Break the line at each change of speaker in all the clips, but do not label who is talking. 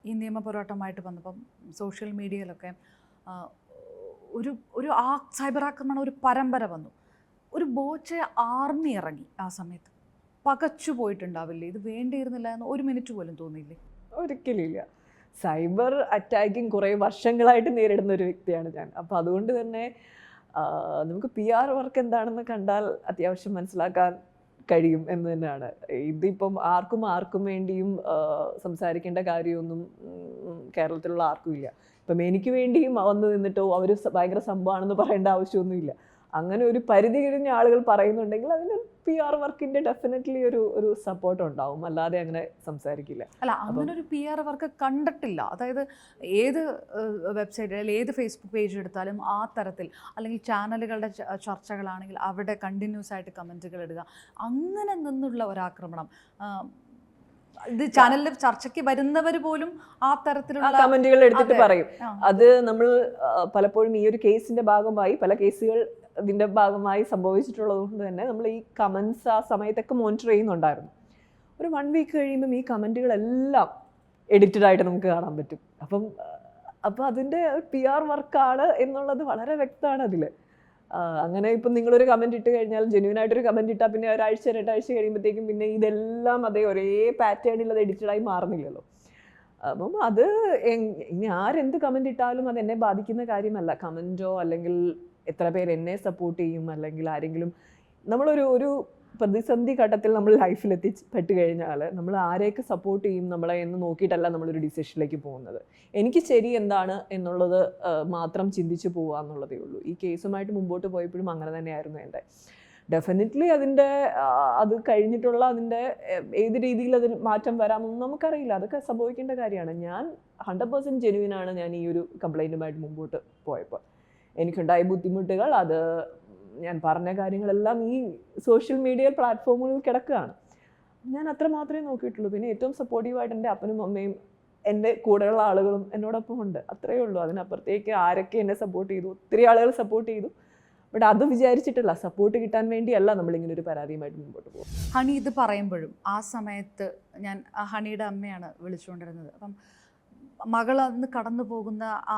ഈ നിയമ പോരാട്ടമായിട്ട് വന്നപ്പം സോഷ്യൽ മീഡിയയിലൊക്കെ ഒരു ഒരു സൈബർ ആക്രമണം ഒരു പരമ്പര വന്നു. ഒരു ബോച്ചെ ആർമി ഇറങ്ങി ആ സമയത്ത്. പകച്ചു പോയിട്ടുണ്ടാവില്ലേ? ഇത് വേണ്ടിയിരുന്നില്ല എന്ന് ഒരു മിനിറ്റ് പോലും തോന്നിയില്ലേ?
ഒരിക്കലില്ല. സൈബർ അറ്റാക്കിങ് കുറേ വർഷങ്ങളായിട്ട് നേരിടുന്ന ഒരു വ്യക്തിയാണ് ഞാൻ. അപ്പോൾ അതുകൊണ്ട് തന്നെ നമുക്ക് PR വർക്ക് എന്താണെന്ന് കണ്ടാൽ അത്യാവശ്യം മനസ്സിലാക്കാൻ കഴിയും എന്ന് തന്നെയാണ്. ഇതിപ്പം ആർക്കും വേണ്ടിയും സംസാരിക്കേണ്ട കാര്യമൊന്നും കേരളത്തിലുള്ള ആർക്കും ഇല്ല. ഇപ്പം എനിക്ക് വേണ്ടിയും വന്ന് നിന്നിട്ടോ അവർ ഭയങ്കര സംഭവമാണെന്ന് പറയേണ്ട ആവശ്യമൊന്നുമില്ല. അങ്ങനെ ഒരു പരിധി കഴിഞ്ഞ ആളുകൾ പറയുന്നുണ്ടെങ്കിൽ അതിന് PR വർക്കിന്റെ ഡെഫിനറ്റ്ലി ഒരു സപ്പോർട്ട് ഉണ്ടാവും. അല്ലാതെ അങ്ങനെ സംസാരിക്കില്ല.
അല്ല, അങ്ങനെ ഒരു PR വർക്ക് കണ്ടിട്ടില്ല. അതായത് ഏത് വെബ്സൈറ്റ് അല്ലെങ്കിൽ ഏത് ഫേസ്ബുക്ക് പേജ് എടുത്താലും ആ തരത്തിൽ, അല്ലെങ്കിൽ ചാനലുകളുടെ ചർച്ചകളാണെങ്കിൽ അവിടെ കണ്ടിന്യൂസ് ആയിട്ട് കമൻറ്റുകൾ ഇടുക, അങ്ങനെ നിന്നുള്ള ഒരാക്രമണം. ഇത് ചാനലിൽ ചർച്ചയ്ക്ക് വരുന്നവർ പോലും ആ തരത്തിലുള്ള
കമന്റുകൾ എടുത്തിട്ട് പറയും. അത് നമ്മൾ പലപ്പോഴും ഈ ഒരു കേസിന്റെ ഭാഗമായി പല കേസുകൾ ഇതിന്റെ ഭാഗമായി സംഭവിച്ചിട്ടുള്ളത് കൊണ്ട് തന്നെ നമ്മൾ ഈ കമന്റ്സ് ആ സമയത്തൊക്കെ മോണിറ്റർ ചെയ്യുന്നുണ്ടായിരുന്നു. ഒരു 1 വീക്ക് കഴിയുമ്പം ഈ കമന്റുകളെല്ലാം എഡിറ്റഡ് ആയിട്ട് നമുക്ക് കാണാൻ പറ്റും. അപ്പം അതിൻ്റെ PR വർക്കാണ് എന്നുള്ളത് വളരെ വ്യക്തമാണ് അതിൽ. അങ്ങനെ ഇപ്പം നിങ്ങളൊരു കമൻറ്റ് ഇട്ട് കഴിഞ്ഞാൽ, ജെന്യൂനായിട്ടൊരു കമൻറ്റ് ഇട്ടാൽ പിന്നെ ഒരാഴ്ച 2 ആഴ്ച കഴിയുമ്പോഴത്തേക്കും പിന്നെ ഇതെല്ലാം അതേ ഒരേ പാറ്റേണിൽ അത് എഡിറ്റഡായി മാറുന്നില്ലല്ലോ. അപ്പം അത് ഇനി ആരെന്ത് കമൻറ്റ് ഇട്ടാലും അത് എന്നെ ബാധിക്കുന്ന കാര്യമല്ല. കമൻറ്റോ അല്ലെങ്കിൽ എത്ര പേര് എന്നെ സപ്പോർട്ട് ചെയ്യും, അല്ലെങ്കിൽ ആരെങ്കിലും നമ്മളൊരു പ്രതിസന്ധി ഘട്ടത്തിൽ നമ്മൾ ലൈഫിൽ എത്തിപ്പെട്ട് കഴിഞ്ഞാൽ നമ്മൾ ആരെയൊക്കെ സപ്പോർട്ട് ചെയ്യും നമ്മളെ എന്ന് നോക്കിയിട്ടല്ല നമ്മളൊരു ഡിസിഷനിലേക്ക് പോകുന്നത്. എനിക്ക് ശരി എന്താണ് എന്നുള്ളത് മാത്രം ചിന്തിച്ച് പോവുക എന്നുള്ളതേ ഉള്ളൂ. ഈ കേസുമായിട്ട് മുമ്പോട്ട് പോയപ്പോഴും അങ്ങനെ തന്നെയായിരുന്നു എൻ്റെ. ഡെഫിനറ്റ്ലി അത് കഴിഞ്ഞിട്ടുള്ള അതിൻ്റെ ഏത് രീതിയിൽ അതിൽ മാറ്റം വരാമെന്ന് നമുക്കറിയില്ല. അതൊക്കെ സംഭവിക്കേണ്ട കാര്യമാണ്. ഞാൻ 100% ജെന്യുവിനാണ് ഞാൻ ഈ ഒരു കംപ്ലൈൻറ്റുമായിട്ട് മുമ്പോട്ട് പോയപ്പോൾ. എനിക്കുണ്ടായ ബുദ്ധിമുട്ടുകൾ, അത് ഞാൻ പറഞ്ഞ കാര്യങ്ങളെല്ലാം ഈ സോഷ്യൽ മീഡിയ പ്ലാറ്റ്ഫോമുകളിൽ കിടക്കുകയാണ്. ഞാൻ അത്ര മാത്രമേ നോക്കിയിട്ടുള്ളൂ. പിന്നെ ഏറ്റവും സപ്പോർട്ടീവായിട്ട് എൻ്റെ അപ്പനും അമ്മയും എൻ്റെ കൂടെയുള്ള ആളുകളും എന്നോടൊപ്പം ഉണ്ട്. അത്രയേ ഉള്ളൂ. അതിനപ്പുറത്തേക്ക് ആരൊക്കെ എന്നെ സപ്പോർട്ട് ചെയ്തു, ഒത്തിരി ആളുകൾ സപ്പോർട്ട് ചെയ്തു. ബട്ട് അത് വിചാരിച്ചിട്ടില്ല, സപ്പോർട്ട് കിട്ടാൻ വേണ്ടിയല്ല നമ്മളിങ്ങനെ ഒരു പരാതിയുമായിട്ട് മുമ്പോട്ട് പോകും.
ഹണി ഇത് പറയുമ്പോഴും ആ സമയത്ത് ഞാൻ ഹണിയുടെ അമ്മയാണ് വിളിച്ചുകൊണ്ടിരുന്നത്. അപ്പം മകൾ അന്ന് കടന്നു പോകുന്ന ആ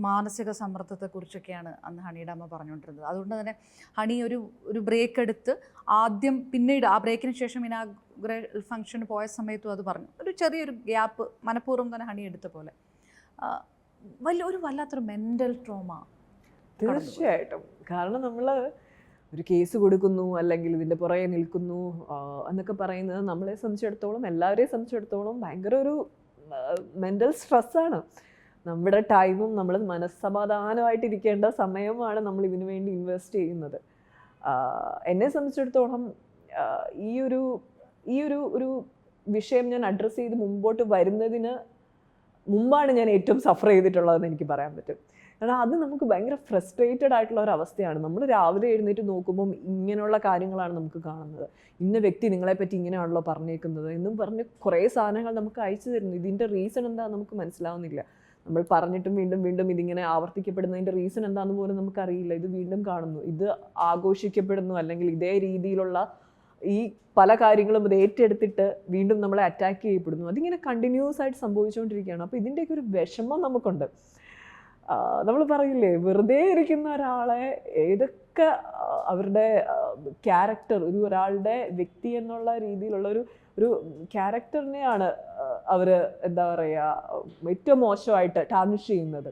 മാനസിക സമ്മർദ്ദത്തെക്കുറിച്ചൊക്കെയാണ് അന്ന് ഹണിയുടെ അമ്മ പറഞ്ഞുകൊണ്ടിരുന്നത്. അതുകൊണ്ട് തന്നെ ഹണി ഒരു ബ്രേക്ക് എടുത്ത് ആദ്യം, പിന്നീട് ആ ബ്രേക്കിന് ശേഷം ഇനാഗുറൽ ഫംഗ്ഷന് പോയ സമയത്തും അത് പറഞ്ഞു. ഒരു ചെറിയൊരു ഗ്യാപ്പ് മനഃപൂർവ്വം തന്നെ ഹണി എടുത്ത പോലെ. വല്ലാത്തൊരു മെൻ്റൽ ട്രോമ.
തീർച്ചയായിട്ടും. കാരണം നമ്മൾ ഒരു കേസ് കൊടുക്കുന്നു, അല്ലെങ്കിൽ ഇതിൻ്റെ പുറകെ നിൽക്കുന്നു എന്നൊക്കെ പറയുന്നത് നമ്മളെ സംബന്ധിച്ചിടത്തോളം, എല്ലാവരെയും സംബന്ധിച്ചിടത്തോളം ഭയങ്കര ഒരു മെൻ്റൽ സ്ട്രെസ്സാണ്. നമ്മുടെ ടൈമും നമ്മൾ മനസ്സമാധാനമായിട്ടിരിക്കേണ്ട സമയമാണ് നമ്മൾ ഇതിനു വേണ്ടി ഇൻവെസ്റ്റ് ചെയ്യുന്നത്. എന്നെ സംബന്ധിച്ചിടത്തോളം ഈ ഒരു വിഷയം ഞാൻ അഡ്രസ്സ് ചെയ്ത് മുമ്പോട്ട് വരുന്നതിന് മുമ്പാണ് ഞാൻ ഏറ്റവും സഫർ ചെയ്തിട്ടുള്ളതെന്ന് എനിക്ക് പറയാൻ പറ്റും. കാരണം അത് നമുക്ക് ഭയങ്കര ഫ്രസ്ട്രേറ്റഡ് ആയിട്ടുള്ള ഒരു അവസ്ഥയാണ്. നമ്മൾ രാവിലെ എഴുന്നേറ്റ് നോക്കുമ്പം ഇങ്ങനെയുള്ള കാര്യങ്ങളാണ് നമുക്ക് കാണുന്നത്. ഇന്ന വ്യക്തി നിങ്ങളെപ്പറ്റി ഇങ്ങനെയാണല്ലോ പറഞ്ഞേക്കുന്നത് എന്നും പറഞ്ഞ് കുറേ സാധനങ്ങൾ നമുക്ക് അയച്ചു തരുന്നു. ഇതിൻ്റെ റീസൺ എന്താണെന്ന് നമുക്ക് മനസ്സിലാവുന്നില്ല. നമ്മൾ പറഞ്ഞിട്ടും വീണ്ടും വീണ്ടും ഇതിങ്ങനെ ആവർത്തിക്കപ്പെടുന്നതിൻ്റെ റീസൺ എന്താണെന്ന് പോലും നമുക്കറിയില്ല. ഇത് വീണ്ടും കാണുന്നു, ഇത് ആഘോഷിക്കപ്പെടുന്നു, അല്ലെങ്കിൽ ഇതേ രീതിയിലുള്ള ഈ പല കാര്യങ്ങളും ഇത് ഏറ്റെടുത്തിട്ട് വീണ്ടും നമ്മളെ അറ്റാക്ക് ചെയ്യപ്പെടുന്നു. അതിങ്ങനെ കണ്ടിന്യൂസ് ആയിട്ട് സംഭവിച്ചുകൊണ്ടിരിക്കുകയാണ്. അപ്പോൾ ഇതിൻ്റെയൊക്കെ ഒരു വിഷമം നമുക്കുണ്ട്. നമ്മൾ പറയില്ലേ, വെറുതെ ഇരിക്കുന്ന ഒരാളെ ഏതൊക്കെ അവരുടെ ക്യാരക്ടർ, ഒരാളുടെ വ്യക്തി എന്നുള്ള രീതിയിലുള്ള ഒരു ക്യാരക്ടറിനെയാണ് അവർ എന്താ പറയുക ഏറ്റവും മോശമായിട്ട് ടാർണിഷ് ചെയ്യുന്നത്,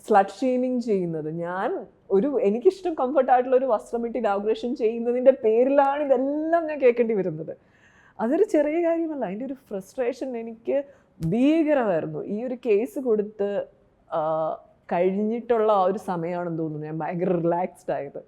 സ്ലട്ട് ഷെയ്മിങ് ചെയ്യുന്നത്. എനിക്കിഷ്ടം കംഫർട്ടായിട്ടുള്ള ഒരു വസ്ത്രമിട്ട് ഇനാഗുറേഷൻ ചെയ്യുന്നതിൻ്റെ പേരിലാണ് ഇതെല്ലാം ഞാൻ കേൾക്കേണ്ടി വരുന്നത്. അതൊരു ചെറിയ കാര്യമല്ല. അതിൻ്റെ ഒരു ഫ്രസ്ട്രേഷൻ എനിക്ക് ഭീകരമായിരുന്നു. ഈ ഒരു കേസ് കൊടുത്ത് കഴിഞ്ഞിട്ടുള്ള ആ ഒരു സമയമാണെന്ന് തോന്നുന്നു ഞാൻ ഭയങ്കര റിലാക്സ്ഡ് ആയത്.